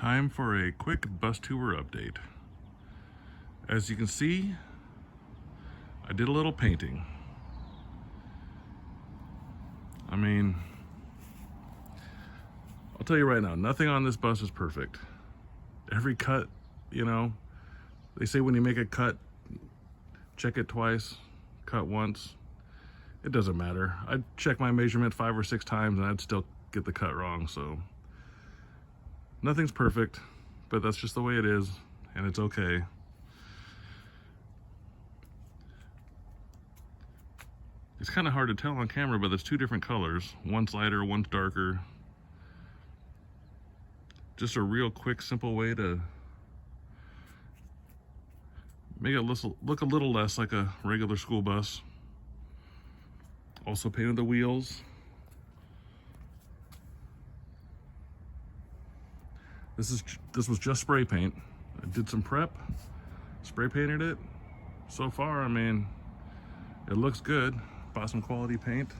Time for a quick bus tour update. As you can see, I did a little painting. I mean, I'll tell you right now, nothing on this bus is perfect. Every cut, they say when you make a cut, check it twice, cut once. It doesn't matter. I'd check my measurement 5 or 6 times and I'd still get the cut wrong, so nothing's perfect, but that's just the way it is, and it's okay. It's kind of hard to tell on camera, but there's 2 different colors. One's lighter, one's darker. Just a real quick, simple way to make it look a little less like a regular school bus. Also painted the wheels. This was just spray paint. I did some prep, spray painted it. So far, I mean, it looks good. Bought some quality paint.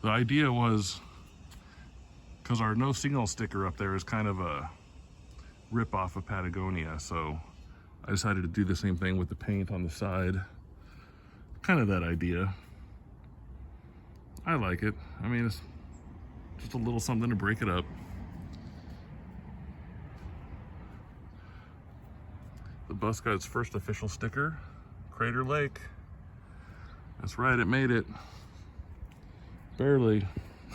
The idea was, because our no signal sticker up there is kind of a rip off of Patagonia, so I decided to do the same thing with the paint on the side. Kind of that idea. I like it. I mean, it's just a little something to break it up. The bus got its first official sticker, Crater Lake. That's right, it made it. Barely.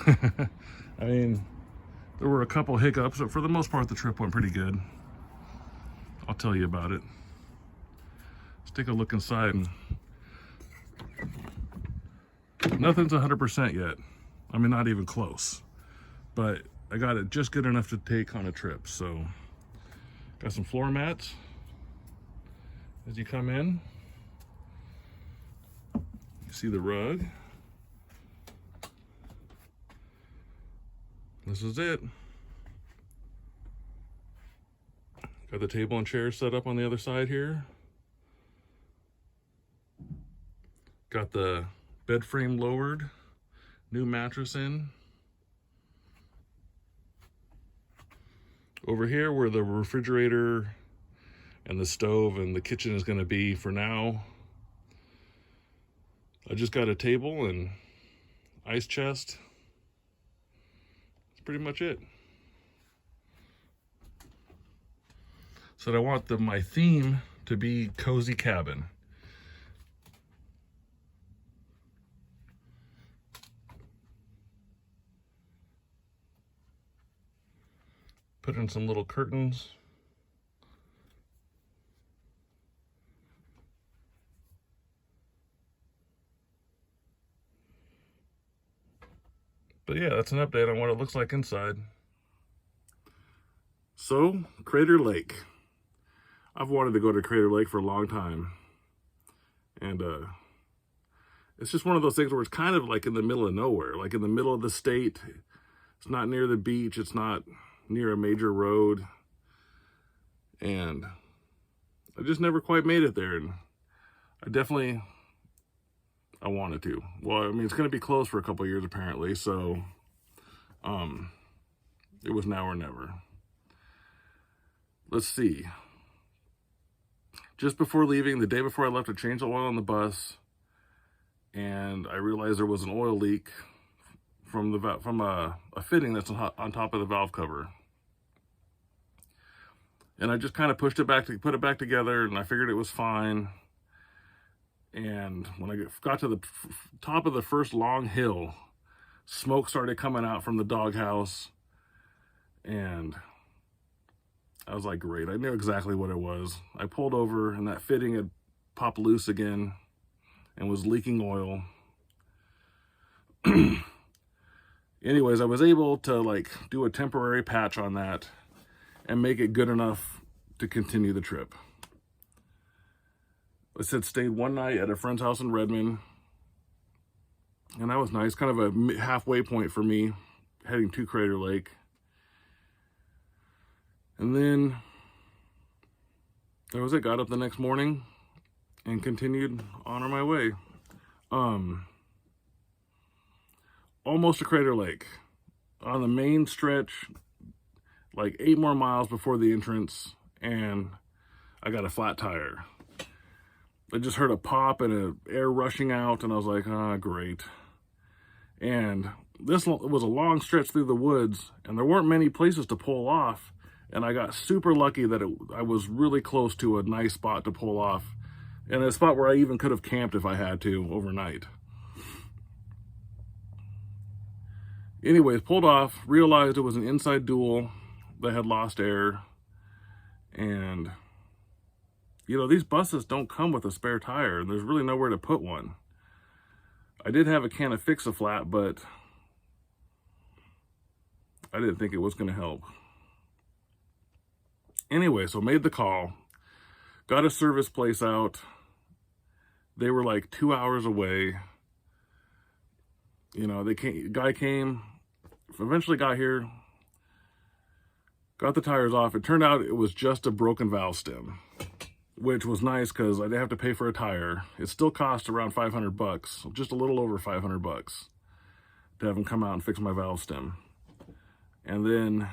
I mean, there were a couple hiccups, but for the most part, the trip went pretty good. I'll tell you about it. Let's take a look inside. Nothing's 100% yet. I mean, not even close. But I got it just good enough to take on a trip. So, got some floor mats as you come in. You see the rug. This is it. Got the table and chairs set up on the other side here. Got the bed frame lowered, new mattress in. Over here where the refrigerator and the stove and the kitchen is going to be for now, I just got a table and ice chest. That's pretty much it. So I want my theme to be cozy cabin. Put in some little curtains. But yeah, that's an update on what it looks like inside. So, Crater Lake. I've wanted to go to Crater Lake for a long time. And it's just one of those things where it's kind of like in the middle of nowhere, like in the middle of the state. It's not near the beach, it's not near a major road, and I just never quite made it there, and I wanted to. Well, I mean, it's going to be closed for a couple of years apparently, so it was now or never. Let's see. Just before leaving, the day before I left, I changed the oil on the bus, and I realized there was an oil leak from a fitting that's on top of the valve cover. And I just kind of put it back together, and I figured it was fine. And when I got to the top of the first long hill, smoke started coming out from the doghouse, and I was like, great, I knew exactly what it was. I pulled over, and that fitting had popped loose again and was leaking oil. Anyways, I was able to do a temporary patch on that and make it good enough to continue the trip. I stayed one night at a friend's house in Redmond, and that was nice, kind of a halfway point for me heading to Crater Lake. And then that was it. Got up the next morning and continued on my way. almost to Crater Lake. On the main stretch, like 8 more miles before the entrance, and I got a flat tire. I just heard a pop and air rushing out, and I was like, ah, great. And this was a long stretch through the woods, and there weren't many places to pull off, and I got super lucky that I was really close to a nice spot to pull off, and a spot where I even could have camped if I had to overnight. Anyways, pulled off, realized it was an inside dual that had lost air, and you know, these buses don't come with a spare tire, and there's really nowhere to put one. I did have a can of Fix-A-Flat, but I didn't think it was going to help. Anyway, so made the call, got a service place out. They were like 2 hours away. You know, guy came, eventually got here, got the tires off. It turned out it was just a broken valve stem, which was nice because I didn't have to pay for a tire. It still cost around $500, just a little over $500 to have them come out and fix my valve stem. And then,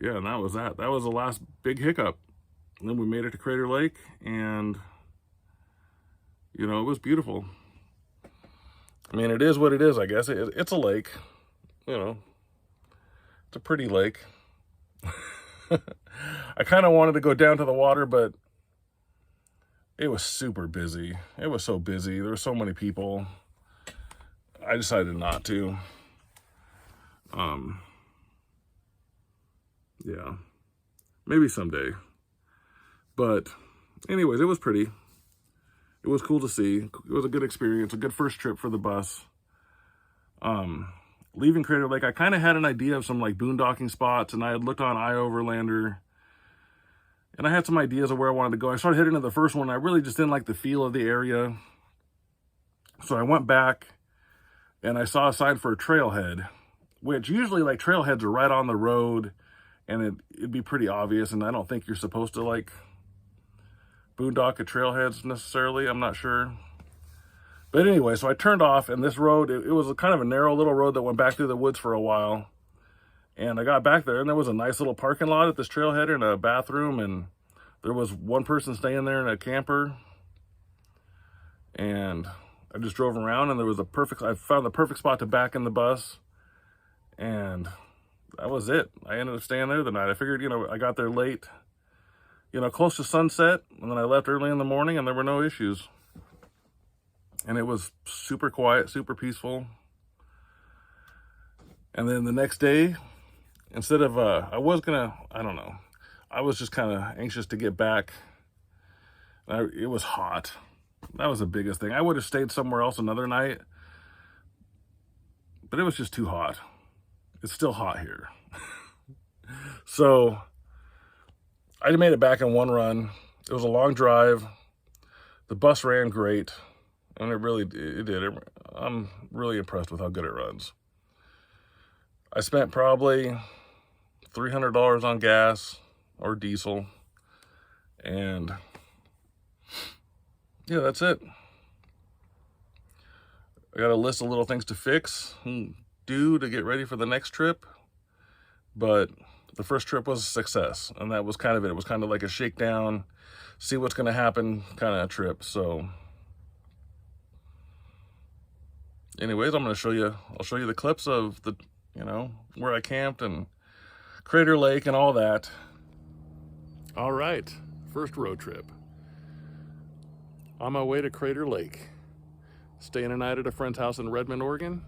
yeah, and that was that. That was the last big hiccup. And then we made it to Crater Lake, and, you know, it was beautiful. I mean, it is what it is, I guess. It's a lake, you know. It's a pretty lake. I kind of wanted to go down to the water, but it was super busy. It was so busy. There were so many people. I decided not to. Yeah, maybe someday. But anyways, it was pretty. It was cool to see. It was a good experience, a good first trip for the bus. Leaving Crater Lake, I kind of had an idea of some like boondocking spots, and I had looked on iOverlander, and I had some ideas of where I wanted to go. I started heading to the first one. I really just didn't like the feel of the area. So I went back, and I saw a sign for a trailhead, which usually like trailheads are right on the road, and it'd be pretty obvious, and I don't think you're supposed to like boondock at trailheads necessarily. I'm not sure. But anyway, so I turned off, and this road, it was a kind of a narrow little road that went back through the woods for a while. And I got back there, and there was a nice little parking lot at this trailhead and a bathroom, and there was one person staying there in a camper. And I just drove around, and I found the perfect spot to back in the bus. And that was it. I ended up staying there the night. I figured, you know, I got there late, you know, close to sunset, and then I left early in the morning, and there were no issues. And it was super quiet, super peaceful. And then the next day, instead of, I was just kind of anxious to get back. It was hot. That was the biggest thing. I would have stayed somewhere else another night, but it was just too hot. It's still hot here. So I made it back in one run. It was a long drive. The bus ran great. And it did. I'm really impressed with how good it runs. I spent probably $300 on gas or diesel. And yeah, that's it. I got a list of little things to fix and do to get ready for the next trip. But the first trip was a success. And that was kind of it. It was kind of like a shakedown, see what's going to happen kind of trip. So anyways, I'll show you the clips of the, you know, where I camped and Crater Lake and all that. All right, first road trip. On my way to Crater Lake. Staying a night at a friend's house in Redmond, Oregon.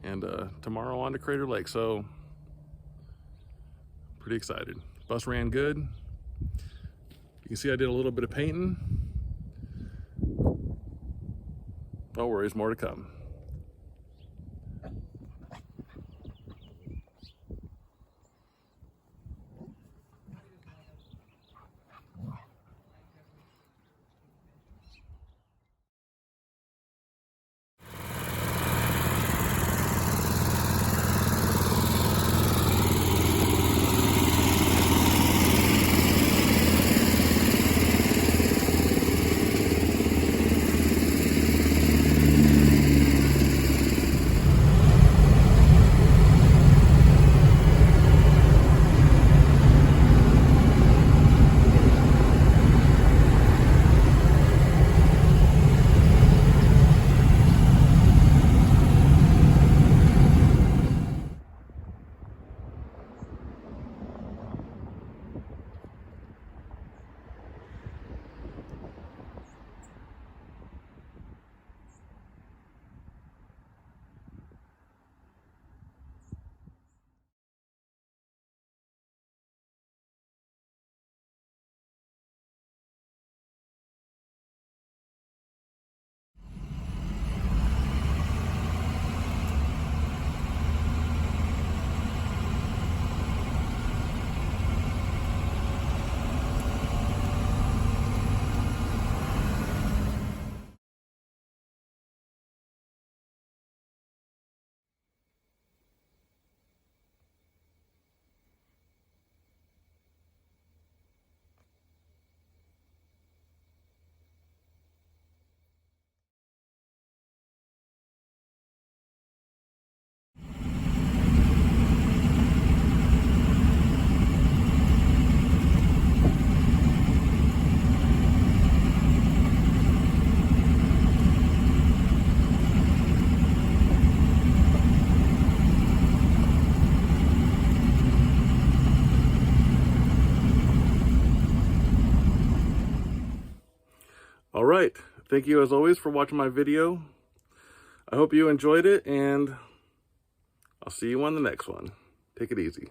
And tomorrow on to Crater Lake. So, pretty excited. Bus ran good. You can see I did a little bit of painting. No worries, more to come. All right. Thank you as always for watching my video. I hope you enjoyed it, and I'll see you on the next one. Take it easy.